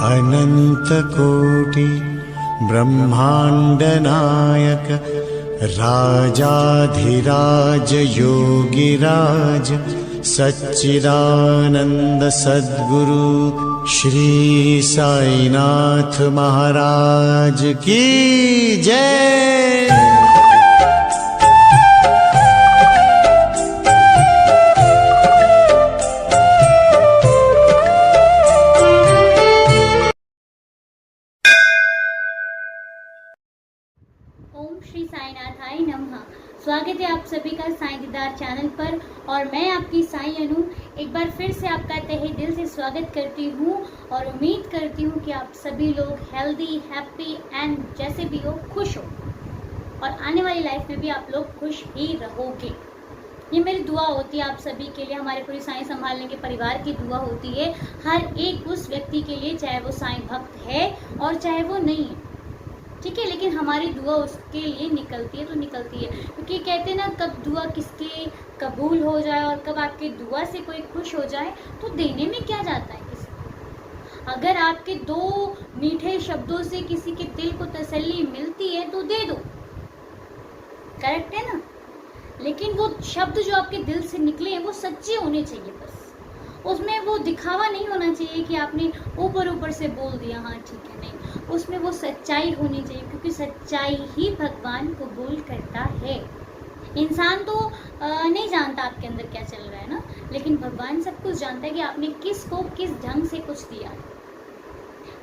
अनन्तकोटि ब्रह्माण्डनायक राजाधिराज योगिराज सच्चिदानंद सद्गुरु श्री साईनाथ महाराज की जय। ओम श्री साईनाथाय नमः। स्वागत है आप सभी का साईं दीदार चैनल पर और मैं आपकी साई अनु एक बार फिर से आपका तहे दिल से स्वागत करती हूँ और उम्मीद करती हूँ कि आप सभी लोग हेल्दी, हैप्पी एंड जैसे भी हो खुश हो और आने वाली लाइफ में भी आप लोग खुश ही रहोगे। ये मेरी दुआ होती है आप सभी के लिए, हमारे पूरी साईं संभालने के परिवार की दुआ होती है हर एक उस व्यक्ति के लिए, चाहे वो साईं भक्त है और चाहे वो नहीं है, ठीक है। लेकिन हमारी दुआ उसके लिए निकलती है तो निकलती है, क्योंकि कहते हैं ना कब दुआ किसके कबूल हो जाए और कब आपकी दुआ से कोई खुश हो जाए तो देने में क्या जाता है किसी को। अगर आपके दो मीठे शब्दों से किसी के दिल को तसल्ली मिलती है तो दे दो, करेक्ट है ना। लेकिन वो शब्द जो आपके दिल से निकले हैं वो सच्चे होने चाहिए, बस उसमें वो दिखावा नहीं होना चाहिए कि आपने ऊपर ऊपर से बोल दिया हाँ ठीक है, नहीं, उसमें वो सच्चाई होनी चाहिए, क्योंकि सच्चाई ही भगवान कबूल करता है। इंसान तो नहीं जानता आपके अंदर क्या चल रहा है ना, लेकिन भगवान सब कुछ जानता है कि आपने किसको किस ढंग से कुछ दिया है।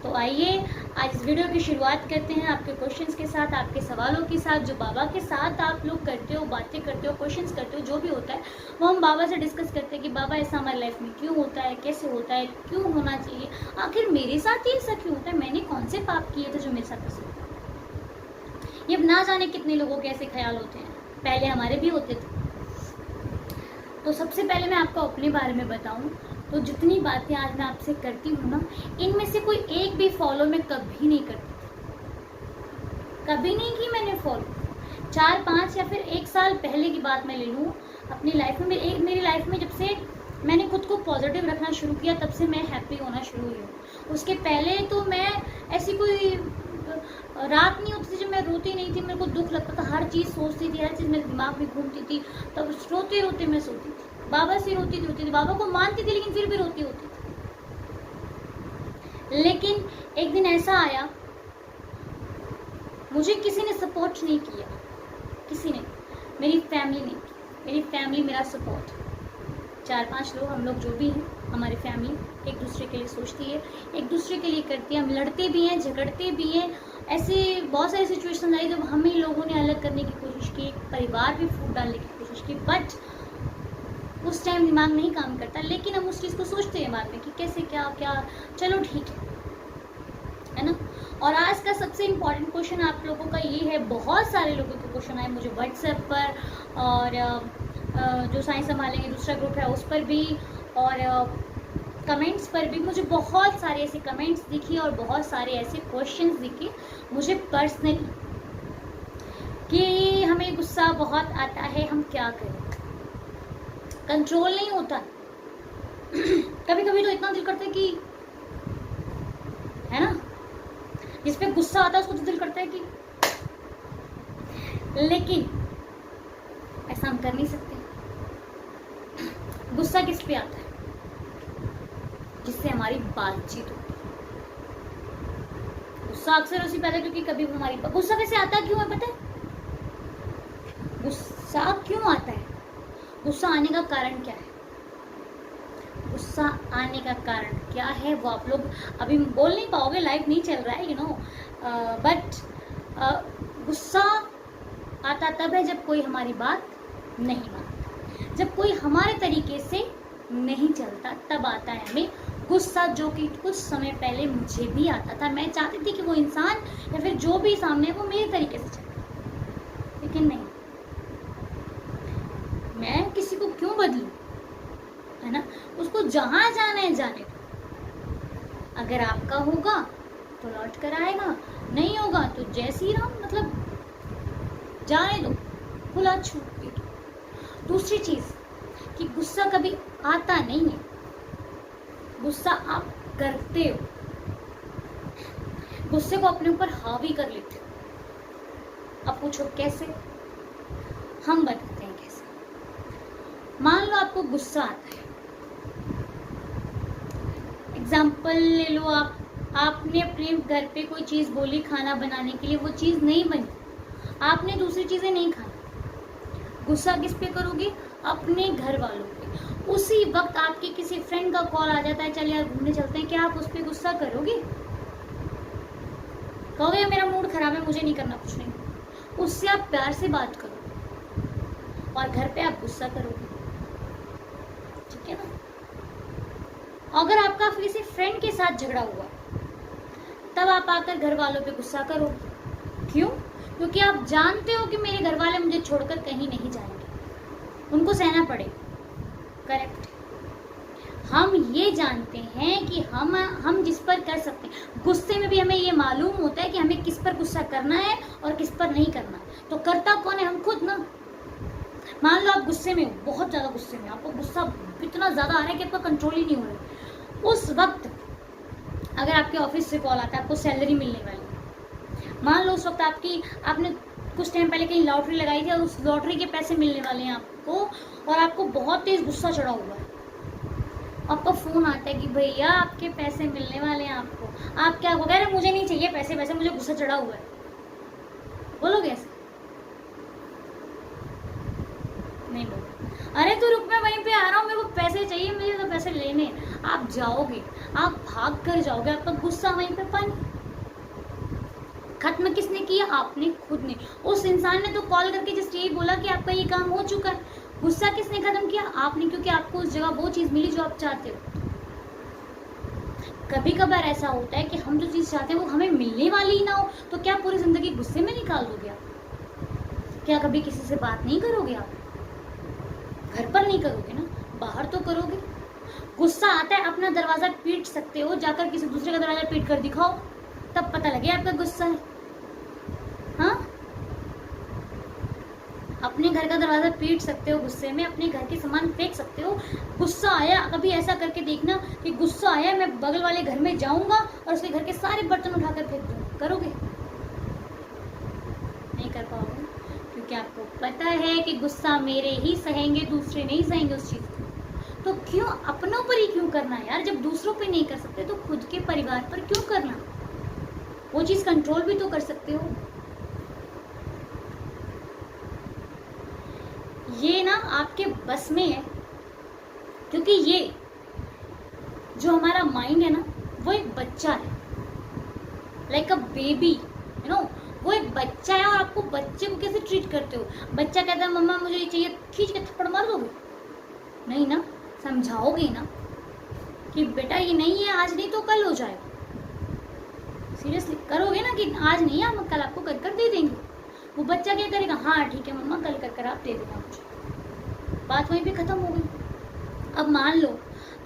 तो आइए आज इस वीडियो की शुरुआत करते हैं आपके क्वेश्चंस के साथ, आपके सवालों के साथ, जो बाबा के साथ आप लोग करते हो, बातें करते हो, क्वेश्चंस करते हो, जो भी होता है वो हम बाबा से डिस्कस करते हैं कि बाबा ऐसा हमारी लाइफ में क्यों होता है, कैसे होता है, क्यों होना चाहिए, आखिर मेरे साथ ही ऐसा क्यों होता है, मैंने कौन से पाप किए थे जो मेरे साथ ऐसा होता है। ये ना जाने कितने लोगों के ऐसे ख्याल होते हैं, पहले हमारे भी होते थे। तो सबसे पहले मैं आपको अपने बारे में बताऊं तो जितनी बातें आज मैं आपसे करती हूँ ना, इनमें से कोई एक भी फॉलो मैं कभी नहीं करती थी, कभी नहीं की मैंने फॉलो। 4-5 या फिर 1 साल पहले की बात मैं ले लूँ अपनी लाइफ में, मेरी लाइफ में जब से मैंने खुद को पॉजिटिव रखना शुरू किया तब से मैं हैप्पी होना शुरू हुई हूँ। उसके पहले तो मैं ऐसी कोई रात नहीं होती थी जब मैं रोती नहीं थी, मेरे को दुख लगता था, हर चीज़ सोचती थी, हर चीज़ मेरे दिमाग में घूमती थी, तब रोते रोते मैं सोती थी, बाबा से रोती थी, बाबा को मानती थी लेकिन फिर भी रोती होती थी। लेकिन एक दिन ऐसा आया, मुझे किसी ने सपोर्ट नहीं किया, किसी ने, मेरी फैमिली ने, मेरी फैमिली मेरा सपोर्ट, 4-5 लोग हम लोग जो भी हैं, हमारी फैमिली एक दूसरे के लिए सोचती है, एक दूसरे के लिए करती है, हम लड़ते भी हैं, झगड़ते भी हैं। ऐसे बहुत सारी सिचुएशन आई जब हम ही लोगों ने अलग करने की कोशिश की, परिवार भी फूट डालने की कोशिश की, बट उस टाइम दिमाग नहीं काम करता। लेकिन हम उस चीज़ को सोचते हैं बाद में कि कैसे क्या, चलो ठीक है ना। और आज का सबसे इम्पोर्टेंट क्वेश्चन आप लोगों का ये है, बहुत सारे लोगों के क्वेश्चन आए मुझे व्हाट्सएप पर और जो साईं संभालेंगे दूसरा ग्रुप है उस पर भी और कमेंट्स पर भी मुझे बहुत सारे ऐसे कमेंट्स दिखी और बहुत सारे ऐसे क्वेश्चंस दिखे मुझे पर्सनली कि हमें गुस्सा बहुत आता है, हम क्या करें, कंट्रोल नहीं होता। कभी कभी तो इतना दिल करता है कि, है ना, जिस पे गुस्सा आता है उसको तो दिल करता है कि, लेकिन ऐसा हम कर नहीं सकते। गुस्सा किस पे आता है? जिससे हमारी बातचीत होती है। गुस्सा अक्सर उसी पैदा, क्योंकि कभी हमारी गुस्सा कैसे आता है, क्यों है पता है? गुस्सा क्यों आता है, गुस्सा आने का कारण क्या है, गुस्सा आने का कारण क्या है वो आप लोग अभी बोल नहीं पाओगे, लाइव नहीं चल रहा है, यू नो, बट गुस्सा आता तब है जब कोई हमारी बात नहीं मानता, जब कोई हमारे तरीके से नहीं चलता, तब आता है हमें गुस्सा, जो कि कुछ समय पहले मुझे भी आता था। मैं चाहती थी कि वो इंसान या फिर जो भी सामने है वो मेरे तरीके से चले, लेकिन नहीं, मैं किसी को क्यों बदलूं, है ना, उसको जहां जाना है जाने दो। अगर आपका होगा तो लौट कर आएगा, नहीं होगा तो जय श्री राम, मतलब जाने दो, खुला छूट दे दो। दूसरी चीज कि गुस्सा कभी आता नहीं है, गुस्सा आप करते हो, गुस्से को अपने ऊपर हावी कर लेते हो। अब पूछो कैसे? हम बताते हैं कैसे। मान लो आपको गुस्सा आता है, एग्जाम्पल ले लो, आपने अपने घर पे कोई चीज़ बोली खाना बनाने के लिए, वो चीज़ नहीं बनी, आपने दूसरी चीज़ें नहीं खाई। गुस्सा किस पे करोगे? अपने घर वालों पे। उसी वक्त आपके किसी फ्रेंड का कॉल आ जाता है, चल यार घूमने चलते हैं, क्या आप उस पर गुस्सा करोगे? कहोगे मेरा मूड खराब है, मुझे नहीं करना, कुछ नहीं। उससे आप प्यार से बात करो और घर पे आप गुस्सा करोगे, ठीक है ना? अगर आपका किसी फ्रेंड के साथ झगड़ा हुआ, तब आप आकर घर वालों पे गुस्सा करोगे। क्यों? क्योंकि आप जानते हो कि मेरे घर वाले मुझे छोड़कर कहीं नहीं जाएंगे, उनको सहना पड़ेगा। करेक्ट। हम ये जानते हैं कि हम जिस पर कर सकते हैं, गुस्से में भी हमें ये मालूम होता है कि हमें किस पर गुस्सा करना है और किस पर नहीं करना है। तो करता कौन है? हम खुद ना। मान लो आप गुस्से में हो, बहुत ज्यादा गुस्से में, आपको गुस्सा इतना ज्यादा आ रहा है कि आपका कंट्रोल ही नहीं हो रहा है। उस वक्त अगर आपके ऑफिस से कॉल आता है, आपको सैलरी मिलने वाली है, मान लो उस वक्त आपने कुछ टाइम पहले कहीं लॉटरी लगाई थी और उस लॉटरी के पैसे मिलने वाले हैं आपको, और आपको बहुत तेज गुस्सा चढ़ा हुआ है, आपका फोन आता है कि भैया आपके पैसे मिलने वाले हैं आपको। आप क्या कह रहे? मुझे नहीं चाहिए पैसे, वैसे मुझे गुस्सा चढ़ा हुआ है। बोलोगे ऐसे? नहीं बोलो। अरे तू रुक, मैं वहीं पे आ रहा हूँ, मेरे को पैसे चाहिए, मुझे तो पैसे लेने। आप जाओगे, आप भाग कर जाओगे, आपका गुस्सा वहीं पे पानी। खत्म किसने किया? आपने खुद ने। उस इंसान ने तो कॉल करके जस्ट यही बोला कि आपका ये काम हो चुका है। गुस्सा किसने खत्म किया? आपने, क्योंकि आपको उस जगह वो चीज मिली जो आप चाहते हो। कभी कभार ऐसा होता है कि हम जो चीज चाहते हैं वो हमें मिलने वाली ही ना हो, तो क्या पूरी जिंदगी गुस्से में निकाल दोगे आप? क्या कभी किसी से बात नहीं करोगे आप? घर पर नहीं करोगे ना, बाहर तो करोगे। गुस्सा आता है, अपना दरवाजा पीट सकते हो, जाकर किसी दूसरे का दरवाजा पीट कर दिखाओ, तब पता लगे आपका गुस्सा है। हाँ, अपने घर का दरवाजा पीट सकते हो गुस्से में, अपने घर के सामान फेंक सकते हो। गुस्सा आया, कभी ऐसा करके देखना कि गुस्सा आया, मैं बगल वाले घर में जाऊंगा और उसके घर के सारे बर्तन उठाकर फेंक दूंगा। करोगे? नहीं कर पाओगे, क्योंकि आपको पता है कि गुस्सा मेरे ही सहेंगे, दूसरे नहीं सहेंगे उस चीज को। तो क्यों अपनों पर ही क्यों करना यार? जब दूसरों पे नहीं कर सकते तो खुद के परिवार पर क्यों करना? वो चीज कंट्रोल भी तो कर सकते हो। ये ना आपके बस में है, क्योंकि ये जो हमारा माइंड है ना, वो एक बच्चा है, like a baby, you know. वो एक बच्चा है और आपको बच्चे को कैसे ट्रीट करते हो? बच्चा कहता है मम्मा मुझे ये चाहिए, खींच के थप्पड़ मार दोगे? नहीं ना, समझाओगे ना कि बेटा ये नहीं है, आज नहीं तो कल हो जाएगा। सीरियसली करोगे ना कि आज नहीं है, हम कल आपको कर कर दे देंगे। वो बच्चा क्या करेगा? हाँ ठीक है मम्मा, कल कर कर आप दे देना मुझे। बात वहीं पे खत्म हो गई। अब मान लो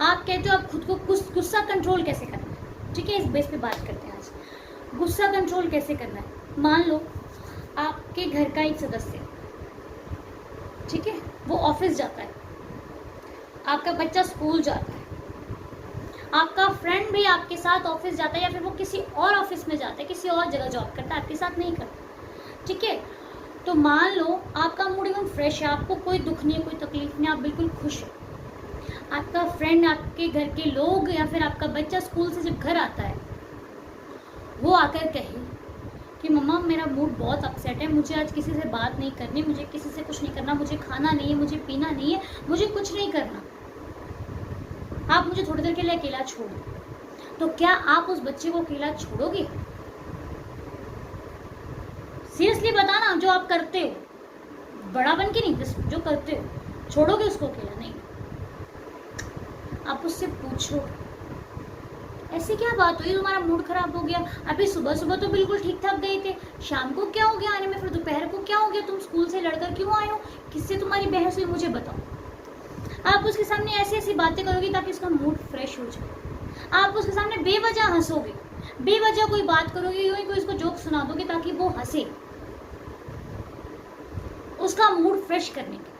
आप कहते हो आप खुद को गुस्सा कंट्रोल कैसे करना है, ठीक है, इस बेस पे बात करते हैं आज। गुस्सा कंट्रोल कैसे करना है? मान लो आपके घर का एक सदस्य, ठीक है, वो ऑफिस जाता है, आपका बच्चा स्कूल जाता है, आपका फ्रेंड भी आपके साथ ऑफिस जाता है, या फिर वो किसी और ऑफिस में जाता है, किसी और जगह जॉब करता है, आपके साथ नहीं करता, ठीक है। तो मान लो आपका मूड एकदम फ्रेश है, आपको कोई दुख नहीं है, कोई तकलीफ नहीं, आप बिल्कुल खुश हैं। आपका फ्रेंड, आपके घर के लोग या फिर आपका बच्चा स्कूल से जब घर आता है, वो आकर कहे कि मम्मा मेरा मूड बहुत अपसेट है, मुझे आज किसी से बात नहीं करनी, मुझे किसी से कुछ नहीं करना, मुझे खाना नहीं है, मुझे पीना नहीं है, मुझे कुछ नहीं करना, आप मुझे थोड़ी देर के लिए अकेला छोड़ दो। तो क्या आप उस बच्चे को अकेला छोड़ोगे? सीरियसली बताना, जो आप करते हो, बड़ा बन के नहीं, जो करते हो, छोड़ोगे उसको अकेला? नहीं। आप उससे पूछो ऐसे क्या बात हुई, तुम्हारा मूड खराब हो गया? अभी सुबह सुबह तो बिल्कुल ठीक ठाक गए थे, शाम को क्या हो गया आने में, फिर दोपहर को क्या हो गया, तुम स्कूल से लड़कर क्यों आए हो, किससे तुम्हारी बहस हुई, मुझे बताओ। आप उसके सामने ऐसी ऐसी बातें करोगे ताकि उसका मूड फ्रेश हो जाए। आप उसके सामने बेवजह हंसोगे, बेवजह कोई बात करोगे, यूं ही कोई उसको जोक सुना दोगे ताकि वो हंसे, उसका मूड फ्रेश करने के।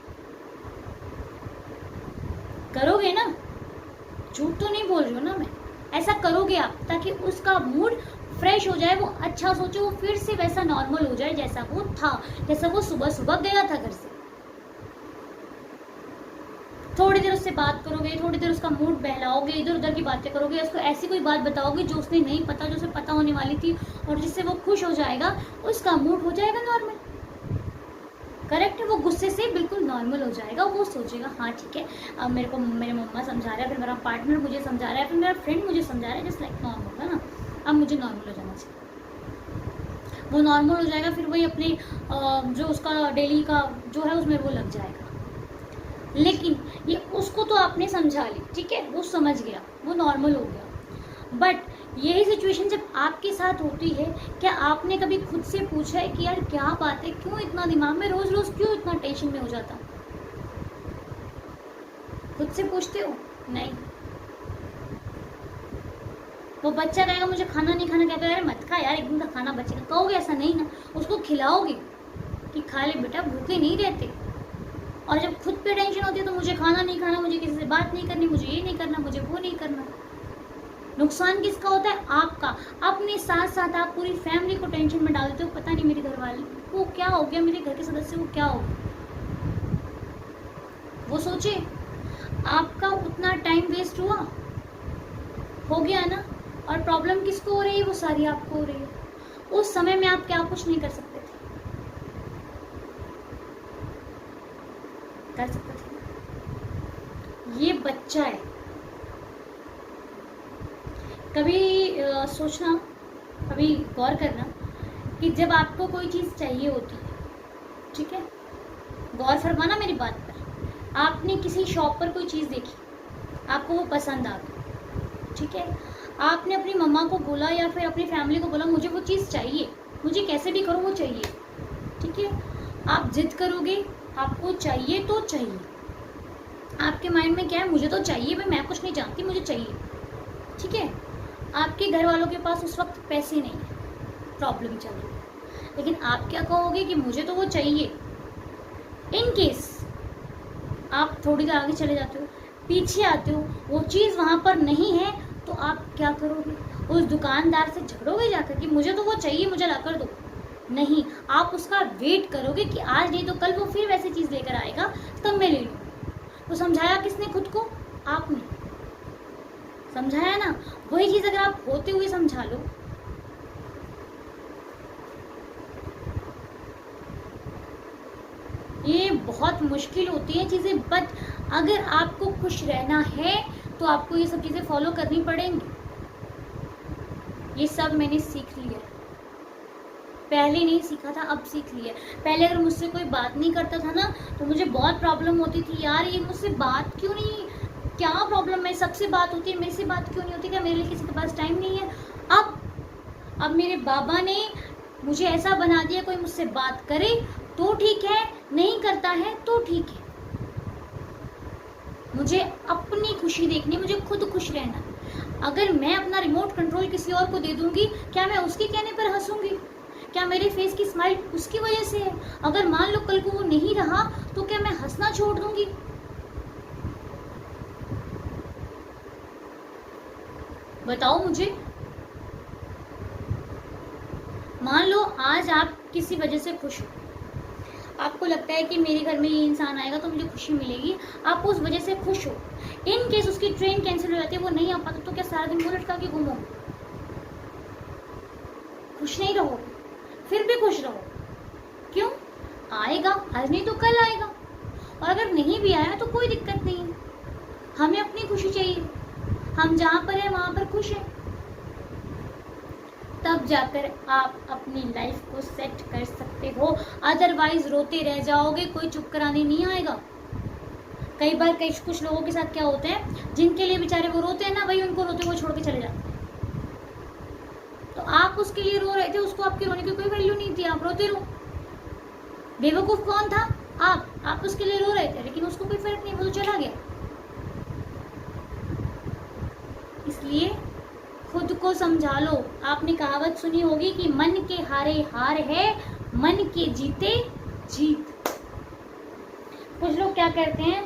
करोगे ना? झूठ तो नहीं बोल रही हूँ ना मैं, ऐसा करोगे आप ताकि उसका मूड फ्रेश हो जाए, वो अच्छा सोचे, वो फिर से वैसा नॉर्मल हो जाए जैसा वो था, जैसा वो सुबह सुबह गया था घर से। थोड़ी देर उससे बात करोगे, थोड़ी देर उसका मूड बहलाओगे, इधर उधर की बातें करोगे, उसको ऐसी कोई बात बताओगे जो उसने नहीं पता, जो उसे पता होने वाली थी, और जिससे वो खुश हो जाएगा, उसका मूड हो जाएगा नॉर्मल। करेक्ट है, वो गुस्से से बिल्कुल नॉर्मल हो जाएगा। वो सोचेगा हाँ ठीक है, अब मेरे को मेरे मम्मा समझा रहा है, फिर मेरा पार्टनर मुझे समझा रहा है, फिर मेरा फ्रेंड मुझे समझा रहा है, जस्ट लाइक नॉर्मल है ना, अब मुझे नॉर्मल हो जाना चाहिए। वो नॉर्मल हो जाएगा, फिर वही अपने जो उसका डेली का जो है उसमें वो लग जाएगा। लेकिन ये उसको तो आपने समझा ली, ठीक है, वो समझ गया, वो नॉर्मल हो गया। बट यही सिचुएशन जब आपके साथ होती है, क्या आपने कभी खुद से पूछा है कि यार क्या बात है, क्यों इतना दिमाग में रोज रोज क्यों इतना टेंशन में हो जाता? खुद से पूछते हो? नहीं। वो बच्चा कहेगा मुझे खाना नहीं खाना, कहता है यार मत खा यार, एक दिन का खाना बचेगा, कहोगे ऐसा नहीं ना, उसको खिलाओगे कि खा ले बेटा, भूखे नहीं रहते। और जब खुद पे टेंशन होती है तो मुझे खाना नहीं खाना, मुझे किसी से बात नहीं करनी, मुझे ये नहीं करना, मुझे वो नहीं करना। नुकसान किसका होता है? आपका। अपने साथ साथ आप पूरी फैमिली को टेंशन में डाल देते हो, पता नहीं मेरे घर वाले को क्या हो गया, मेरे घर के सदस्य को क्या हो गया। वो सोचे आपका उतना टाइम वेस्ट हुआ, हो गया ना। और प्रॉब्लम किसको हो रही है? वो सारी आपको हो रही है। उस समय में आप क्या कुछ नहीं कर सकते थे? कर सकते थे। ये बच्चा है। कभी सोचना, कभी गौर करना कि जब आपको कोई चीज़ चाहिए होती है, ठीक है, गौर फरमाना मेरी बात पर। आपने किसी शॉप पर कोई चीज़ देखी, आपको वो पसंद आ गई, ठीक है, आपने अपनी मम्मा को बोला या फिर अपनी फैमिली को बोला मुझे वो चीज़ चाहिए, मुझे कैसे भी करो वो चाहिए, ठीक है, आप जिद करोगे, आपको चाहिए तो चाहिए। आपके माइंड में क्या है? मुझे तो चाहिए, मैं कुछ नहीं जानती, मुझे चाहिए, ठीक है। आपके घर वालों के पास उस वक्त पैसे नहीं है, प्रॉब्लम चल रही है, लेकिन आप क्या कहोगे कि मुझे तो वो चाहिए। इन केस आप थोड़ी देर आगे चले जाते हो, पीछे आते हो, वो चीज़ वहाँ पर नहीं है, तो आप क्या करोगे? उस दुकानदार से झगड़ोगे जाकर कि मुझे तो वो चाहिए, मुझे ला कर दो? नहीं, आप उसका वेट करोगे कि आज नहीं तो कल वो फिर वैसी चीज़ लेकर आएगा, तब मैं ले लूँ। तो समझाया किसने खुद को? आपने समझाया ना। वही चीज़ अगर आप होते हुए समझा लो, ये बहुत मुश्किल होती है चीज़ें, बट अगर आपको खुश रहना है तो आपको ये सब चीज़ें फॉलो करनी पड़ेंगी। ये सब मैंने सीख लिया, पहले नहीं सीखा था, अब सीख लिया। पहले अगर मुझसे कोई बात नहीं करता था ना तो मुझे बहुत प्रॉब्लम होती थी, यार ये मुझसे बात क्यों नहीं, क्या प्रॉब्लम है, सबसे बात होती है, मेरे से बात क्यों नहीं होती, क्या मेरे लिए किसी के पास टाइम नहीं है। अब मेरे बाबा ने मुझे ऐसा बना दिया, कोई मुझसे बात करे तो ठीक है, नहीं करता है तो ठीक है। मुझे अपनी खुशी देखनी, मुझे खुद खुश रहना। अगर मैं अपना रिमोट कंट्रोल किसी और को दे दूंगी, क्या मैं उसके कहने पर हंसूंगी? क्या मेरे फेस की स्माइल उसकी वजह से है? अगर मान लो कल को वो नहीं रहा तो क्या मैं हंसना छोड़ दूंगी? बताओ मुझे। मान लो आज आप किसी वजह से खुश हो, आपको लगता है कि मेरे घर में ये इंसान आएगा तो मुझे खुशी मिलेगी, आप उस वजह से खुश हो। इन केस उसकी ट्रेन कैंसिल हो जाती है, वो नहीं आ पाता, तो क्या सारा दिन वो लटका के घूमो? खुश नहीं रहो, फिर भी खुश रहो। क्यों? आएगा, आज नहीं तो कल आएगा, और अगर नहीं भी आया तो कोई दिक्कत नहीं है। हमें अपनी खुशी चाहिए, हम जहाँ पर हैं वहाँ पर खुश हैं, तब जाकर आप अपनी लाइफ को सेट कर सकते हो। अदरवाइज रोते रह जाओगे, कोई चुप कराने नहीं आएगा। कई बार कुछ लोगों के साथ क्या होता है, जिनके लिए बेचारे वो रोते हैं ना, वही उनको रोते हुए छोड़ के चले जाते हैं। तो आप उसके लिए रो रहे थे, उसको आपके रोने की कोई वैल्यू नहीं थी, आप रोते रहो। बेवकूफ कौन था? आप उसके लिए रो रहे थे, लेकिन उसको कोई फर्क नहीं, वो तो चला गया। इसलिए खुद को समझा लो। आपने कहावत सुनी होगी कि मन के हारे हार है, मन के जीते जीत। कुछ लोग क्या करते हैं,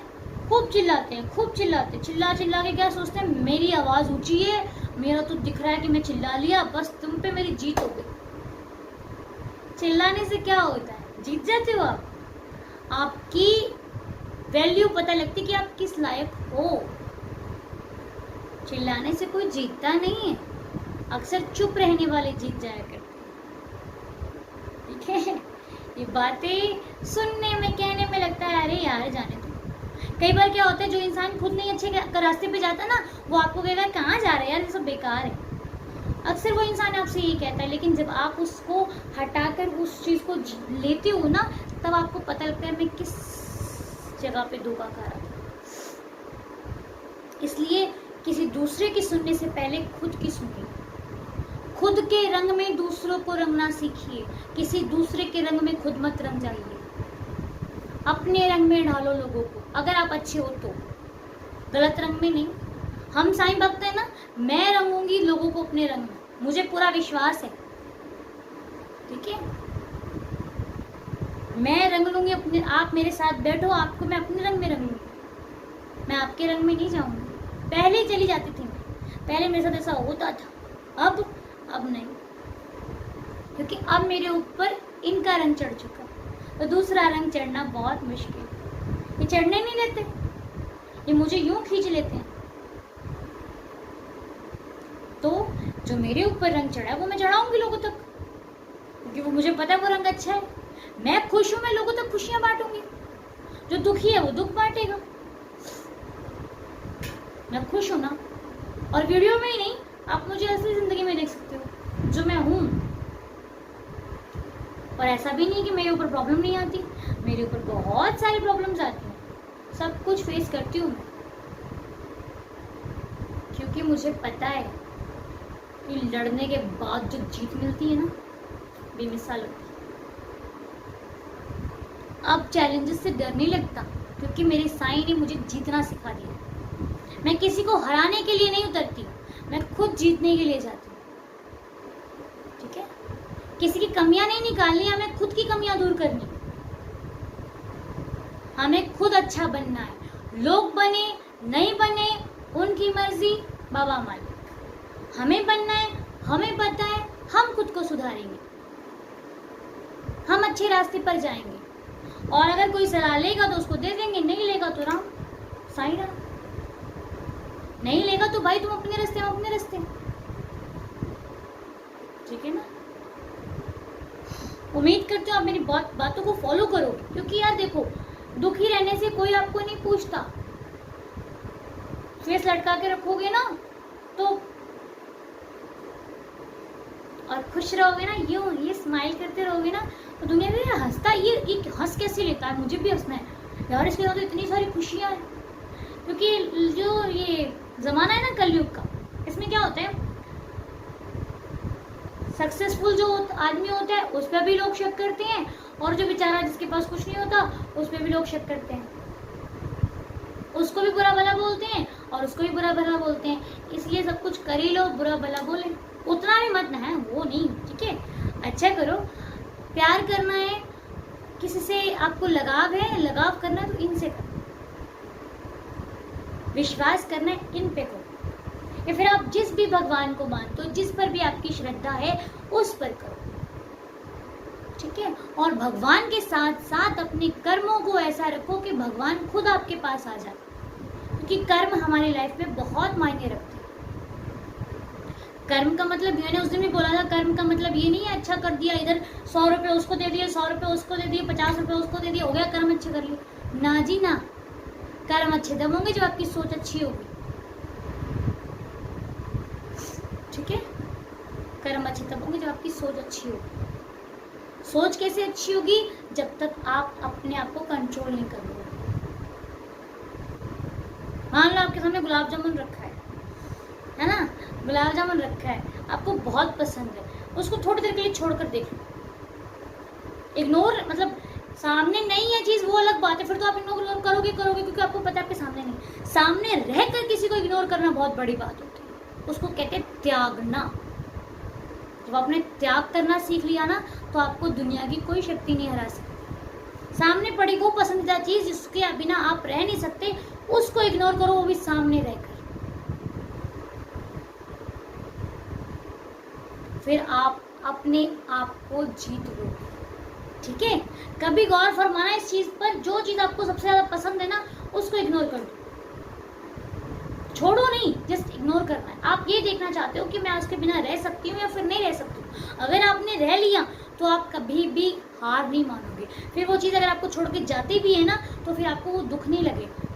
खूब चिल्लाते हैं, खूब चिल्लाते हैं, चिल्ला चिल्ला के क्या सोचते हैं, मेरी आवाज ऊंची है, मेरा तो दिख रहा है कि मैं चिल्ला लिया, बस तुम पे मेरी जीत हो गई। चिल्लाने से क्या होता है, जीत जाते हो आप। आपकी वैल्यू पता लगती कि आप किस लायक हो। चिल्लाने से कोई जीतता नहीं है, अक्सर चुप रहने वाले जीत जाया करते। ठीक है, ये बातें सुनने में कहने में लगता है अरे यार जाने दो। कई बार क्या होता है, जो इंसान खुद नहीं अच्छे रास्ते पे जाता ना, वो आपको कहेगा कहाँ जा रहे हैं यार, ये सब बेकार है। अक्सर वो इंसान आपसे यही कहता है, लेकिन जब आप उसको हटाकर उस चीज को लेते हो ना, तब आपको पता लगता है मैं किस जगह पे धोखा खा रहा था। इसलिए किसी दूसरे की सुनने से पहले खुद की सुनिए। खुद के रंग में दूसरों को रंगना सीखिए, किसी दूसरे के रंग में खुद मत रंग जाइए। अपने रंग में ढालो लोगों को, अगर आप अच्छे हो तो, गलत रंग में नहीं। हम साईं भक्त है ना, मैं रंगूंगी लोगों को अपने रंग में, मुझे पूरा विश्वास है। ठीक है, मैं रंग लूंगी अपने, आप मेरे साथ बैठो, आपको मैं अपने रंग में रंग लूंगी, मैं आपके रंग में नहीं जाऊंगी। पहले चली जाती थी मैं, पहले मेरे साथ ऐसा होता था, अब नहीं, क्योंकि अब मेरे ऊपर इनका रंग चढ़ चुका, तो दूसरा रंग चढ़ना बहुत मुश्किल। ये चढ़ने नहीं देते, ये मुझे यूं खींच लेते हैं। तो जो मेरे ऊपर रंग चढ़ा है वो मैं चढ़ाऊंगी लोगों तक, क्योंकि वो मुझे पता है वो रंग अच्छा है। मैं खुश हूं, मैं लोगों तक खुशियां बांटूंगी। जो दुखी है वो दुख बांटेगा। मैं खुश हूं ना, और वीडियो में ही नहीं, आप मुझे असली जिंदगी में देख सकते हो जो मैं हूं। और ऐसा भी नहीं कि मेरे ऊपर प्रॉब्लम नहीं आती, मेरे ऊपर बहुत सारी प्रॉब्लम्स आती हैं, सब कुछ फेस करती हूँ मैं, क्योंकि मुझे पता है कि लड़ने के बाद जो जीत मिलती है ना, बेमिसाल होती है। अब चैलेंजेस से डर नहीं लगता, क्योंकि मेरे साईं ने मुझे जीतना सिखा दिया। मैं किसी को हराने के लिए नहीं उतरती, मैं खुद जीतने के लिए जाती हूँ। ठीक है, किसी की कमियां नहीं निकालनी, हमें खुद की कमियां दूर करनी। हमें खुद अच्छा बनना है। लोग बने नहीं बने उनकी मर्जी, बाबा मालिक। हमें बनना है, हमें पता है, हम खुद को सुधारेंगे, हम अच्छे रास्ते पर जाएंगे। और अगर कोई सलाह लेगा तो उसको दे देंगे, नहीं लेगा तो राम साईं राम, नहीं लेगा तो भाई तुम अपने रास्ते में अपने रास्ते। ठीक है ना, उम्मीद करते हो आप मेरी बातों को फॉलो करोगे, क्योंकि यार देखो, दुखी रहने से कोई आपको नहीं पूछता। फेस लटका के रखोगे ना तो, और खुश रहोगे ना, ये स्माइल करते रहोगे ना, तो दुनिया में हंसता, ये हंस कैसे लेता है, मुझे भी हंसना है यार, इसके साथ तो इतनी सारी खुशियां हैं। क्योंकि जो ये जमाना है ना कलयुग का, इसमें क्या होता है, सक्सेसफुल जो आदमी होता है उस पर भी लोग शक करते हैं, और जो बेचारा जिसके पास कुछ नहीं होता उस पर भी लोग शक करते हैं। उसको भी बुरा भला बोलते हैं और उसको भी बुरा भला बोलते हैं। इसलिए सब कुछ कर ही लो, बुरा भला बोले उतना भी मत ना है, वो नहीं। ठीक है, अच्छा करो, प्यार करना है, किसी से आपको लगाव है, लगाव करना है तो इनसे करो, विश्वास करना है इन पे करो, या फिर आप जिस भी भगवान को मानते हो, जिस पर भी आपकी श्रद्धा है उस पर करो। ठीक है, और भगवान के साथ साथ अपने कर्मों को ऐसा रखो कि भगवान खुद आपके पास आ जाए, क्योंकि कर्म हमारी लाइफ में बहुत मायने रखते हैं। कर्म का मतलब, मैंने उस दिन भी बोला था, कर्म का मतलब ये नहीं है अच्छा कर दिया, इधर 100 रुपये उसको दे दिए, 100 रुपये उसको दे दिए, 50 रुपये उसको दे दिए, हो गया कर्म अच्छे कर लिए। ना जी ना, कर्म अच्छे तब होंगे जब आपकी सोच अच्छी होगी। ठीक है, कर्म अच्छे तब होंगे जब आपकी सोच अच्छी होगी। सोच कैसे अच्छी होगी, जब तक आप अपने आप को कंट्रोल नहीं करोगे। मान लो आपके सामने गुलाब जामुन रखा है ना, गुलाब जामुन रखा है, आपको बहुत पसंद है, उसको थोड़ी देर के लिए छोड़कर देख लो। इग्नोर मतलब सामने नहीं है चीज वो अलग बात है, फिर तो आप इग्नोर करोगे, क्योंकि आपको पता है आपके सामने नहीं। सामने रहकर किसी को इग्नोर करना बहुत बड़ी बात होती है, उसको कहते हैं त्यागना। जब आपने त्याग करना सीख लिया ना, तो आपको दुनिया की कोई शक्ति नहीं हरा सकती। सामने पड़ी वो पसंदीदा चीज जिसके बिना आप रह नहीं सकते, उसको इग्नोर करो, वो भी सामने रहकर। फिर आप अपने आप को जीत लो। ठीक है, कभी गौर फरमाना इस चीज पर, जो चीज आपको सबसे ज्यादा पसंद है ना, उसको इग्नोर कर दो। छोड़ो नहीं, जस्ट इग्नोर करना है। आप ये देखना चाहते हो कि मैं उसके बिना रह सकती हूँ या फिर नहीं रह सकती हूँ। अगर आपने रह लिया तो आप कभी भी हार नहीं मानोगे। फिर वो चीज़ अगर आपको छोड़ के जाती भी है ना, तो फिर आपको वो दुख नहीं लगेगा।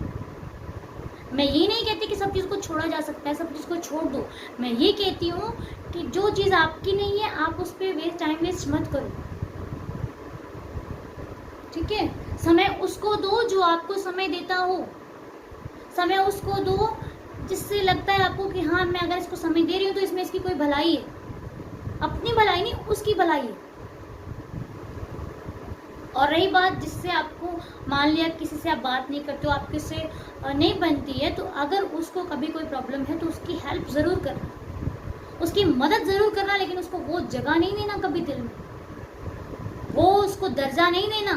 मैं ये नहीं कहती कि सब चीज़ को छोड़ा जा सकता है, सब चीज़ को छोड़ दो। मैं ये कहती हूँ कि जो चीज़ आपकी नहीं है, आप उस पर टाइम वेस्ट मत करो। ठीक है, समय उसको दो जो आपको समय देता हो। समय उसको दो जिससे लगता है आपको कि हाँ, मैं अगर इसको समय दे रही हूँ तो इसमें इसकी कोई भलाई है। अपनी भलाई नहीं, उसकी भलाई है। और रही बात जिससे आपको, मान लिया किसी से आप बात नहीं करते हो, आप किससे नहीं बनती है, तो अगर उसको कभी कोई प्रॉब्लम है तो उसकी हेल्प ज़रूर करना, उसकी मदद ज़रूर करना, लेकिन उसको वो जगह नहीं देना कभी दिल में, वो उसको दर्जा नहीं देना,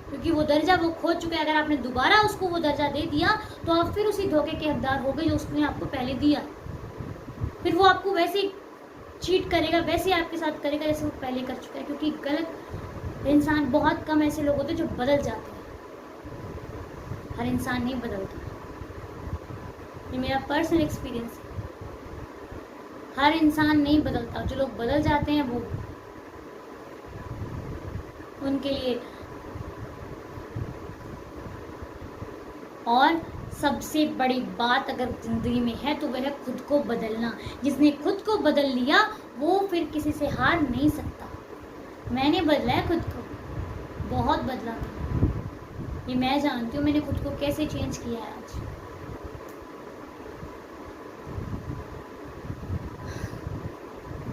क्योंकि वो दर्जा वो खो चुका है। अगर आपने दोबारा उसको वो दर्जा दे दिया तो आप फिर उसी धोखे के हकदार हो गए जो उसने आपको पहले दिया। फिर वो आपको वैसे ही चीट करेगा, वैसे ही आपके साथ करेगा जैसे वो पहले कर चुका है। क्योंकि गलत इंसान, बहुत कम ऐसे लोग होते हैं जो बदल जाते हैं। हर इंसान नहीं बदलता, ये मेरा पर्सनल एक्सपीरियंस है। हर इंसान नहीं बदलता, जो लोग बदल जाते हैं वो, उनके लिए। और सबसे बड़ी बात अगर जिंदगी में है तो वह है खुद को बदलना। जिसने खुद को बदल लिया वो फिर किसी से हार नहीं सकता। मैंने बदला है खुद को, बहुत बदला, ये मैं जानती हूँ मैंने खुद को कैसे चेंज किया है आज।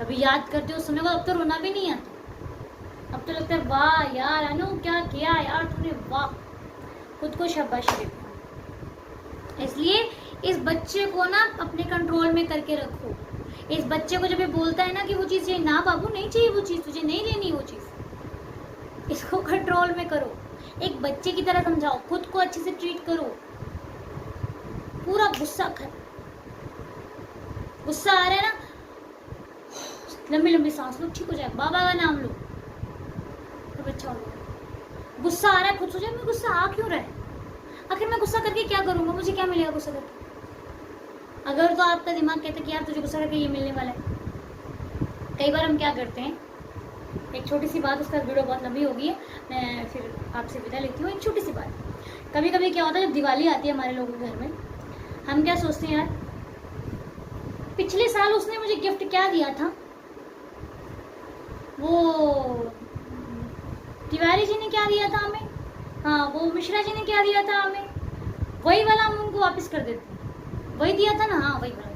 अभी याद करते हो उस समय को, अब तो रोना भी नहीं आता। अब तो लगता है वाह यार अनु क्या किया यार तूने, वाह, खुद को शाबाशी देती। इसलिए इस बच्चे को ना अपने कंट्रोल में करके रखो। इस बच्चे को जब ये बोलता है ना कि वो चीज़ चाहिए, ना बाबू नहीं चाहिए वो चीज़, तुझे नहीं लेनी वो चीज़, इसको कंट्रोल में करो। एक बच्चे की तरह समझाओ, खुद को अच्छे से ट्रीट करो। पूरा गुस्सा गुस्सा आ रहा है ना, लंबी लंबी सांस लो, ठीक हो जाए, बाबा का नाम लो तो अच्छा हो जाए। गुस्सा आ रहा है, खुद सोचो मैं गुस्सा आ क्यों रहा है, आखिर मैं गुस्सा करके क्या करूंगा, मुझे क्या मिलेगा गुस्सा करके। अगर तो आपका दिमाग कहता है कि यार तुझे गुस्सा करके ये मिलने वाला है। कई बार हम क्या करते हैं, एक छोटी सी बात, उसका वीडियो बहुत लंबी हो गई है, मैं फिर आपसे विदा लेती हूँ। एक छोटी सी बात, कभी कभी क्या होता है जब दिवाली आती है हमारे लोगों के घर में, हम क्या सोचते हैं, यार पिछले साल उसने मुझे गिफ्ट क्या दिया था, वो तिवारी जी ने क्या दिया था हमें, हाँ वो मिश्रा जी ने क्या दिया था हमें, वही वाला हम उनको वापस कर देते हैं। वही दिया था ना, हाँ वही वाला।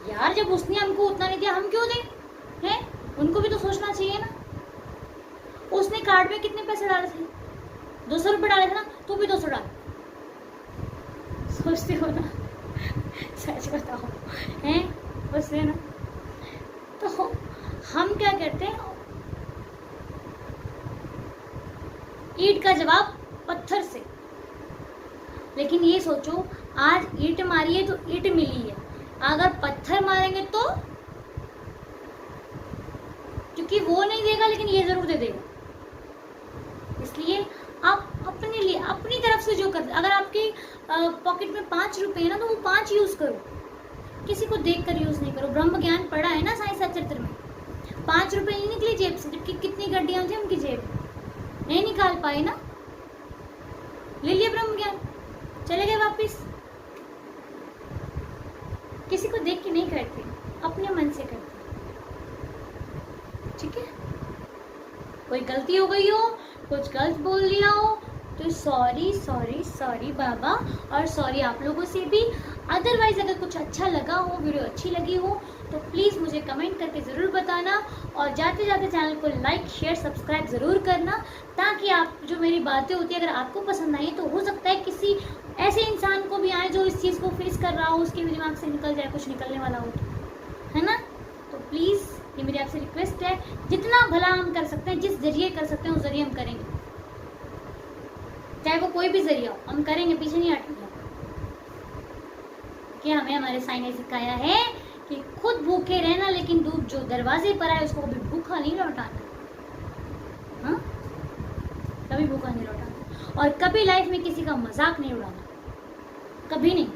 यार जब उसने हमको उतना नहीं दिया हम क्यों दें, हैं? उनको भी तो सोचना चाहिए ना। उसने कार्ड में कितने पैसे डाले थे, 200 रुपये डाले थे ना, तू भी 200 डाल। सोचते हो ना, सच बताओ, हैं? उसने ना, तो हम क्या करते हैं, ईंट का जवाब पत्थर से। लेकिन ये सोचो, आज ईंट मारी है तो ईंट मिली है, अगर पत्थर मारेंगे तो, क्योंकि वो नहीं देगा लेकिन ये जरूर दे देगा। इसलिए आप अपने लिए अपनी तरफ से जो करते, अगर आपकी पॉकेट में 5 रुपए है ना तो वो 5 यूज करो, किसी को देख कर यूज नहीं करो। ब्रह्म ज्ञान पढ़ा है ना साईं सचरित्र में, 5 रुपए नहीं निकले जेब से, जबकि कितनी गड्डियां थी उनकी जेब, नहीं निकाल पाए ना, ले लिए ब्रह्म ज्ञान, चले गए वापिस। किसी को देख के नहीं करते, अपने मन से करते। ठीक है, कोई गलती हो गई हो, कुछ गलत बोल दिया हो तो सॉरी सॉरी सॉरी बाबा, और सॉरी आप लोगों से भी। अदरवाइज अगर कुछ अच्छा लगा हो, वीडियो अच्छी लगी हो तो प्लीज़ मुझे कमेंट करके ज़रूर बताना, और जाते जाते चैनल को लाइक शेयर सब्सक्राइब ज़रूर करना, ताकि आप जो मेरी बातें होती है अगर आपको पसंद आई तो हो सकता है किसी ऐसे इंसान को भी आए जो इस चीज़ को फेस कर रहा हो, उसके भी दिमाग से निकल जाए, कुछ निकलने वाला हो, है ना। तो प्लीज़ ये मेरी आपसे रिक्वेस्ट है। जितना भला हम कर सकते हैं, जिस जरिए कर सकते हैं उस जरिए हम करेंगे, चाहे वो कोई भी जरिया हो, हम करेंगे, पीछे नहीं हटेंगे। कि हमें हमारे साईं ने सिखाया है कि खुद भूखे रहना, लेकिन दूध जो दरवाजे पर आए उसको कभी भूखा नहीं लौटाना। हाँ, कभी भूखा नहीं लौटाना। और कभी लाइफ में किसी का मजाक नहीं उड़ाना, कभी नहीं।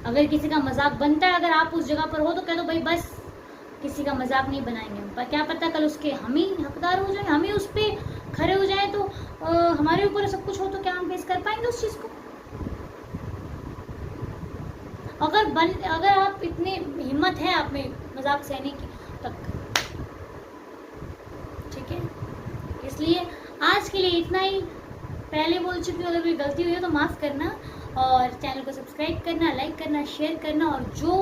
अगर किसी का मजाक बनता है, अगर आप उस जगह पर हो तो कह दो भाई बस, किसी का मजाक नहीं बनाएंगे। पर क्या पता कल उसके हम ही हकदार हो जाए, हम ही उस पर खड़े हो जाए, तो हमारे ऊपर सब कुछ हो तो क्या हम फेस कर पाएंगे उस चीज को? अगर आप इतनी हिम्मत है आप में मजाक सहने की, तब ठीक है। इसलिए आज के लिए इतना ही। पहले बोल चुकी हूँ, अगर कोई गलती हुई हो तो माफ़ करना, और चैनल को सब्सक्राइब करना, लाइक करना, शेयर करना, और जो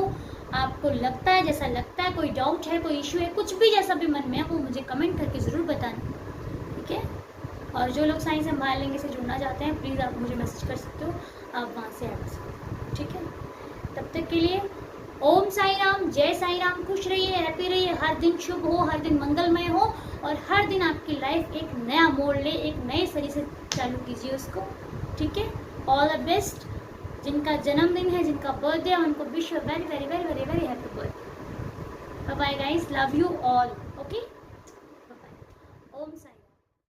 आपको लगता है, जैसा लगता है, कोई डाउट है, कोई इशू है, कुछ भी जैसा भी मन में है, वो मुझे कमेंट करके ज़रूर बताना, ठीक है। और जो लोग साईं संभाल लेंगे से जुड़ना चाहते हैं, प्लीज़ आप मुझे मैसेज कर सकते हो, आप वहाँ से ऐड कर सकते हो, ठीक है। तब तक के लिए ओम साई राम, जय साई राम। खुश रहिए, हैप्पी रहिए, हर दिन शुभ हो, हर दिन मंगलमय हो, और हर दिन आपकी लाइफ एक नया मोड़ ले, एक नए सरी से चालू कीजिए उसको, ठीक है। All the best. जिनका जन्मदिन है, जिनका बर्थडे है, उनको wish very very very very very happy birthday. Bye bye guys, love you all.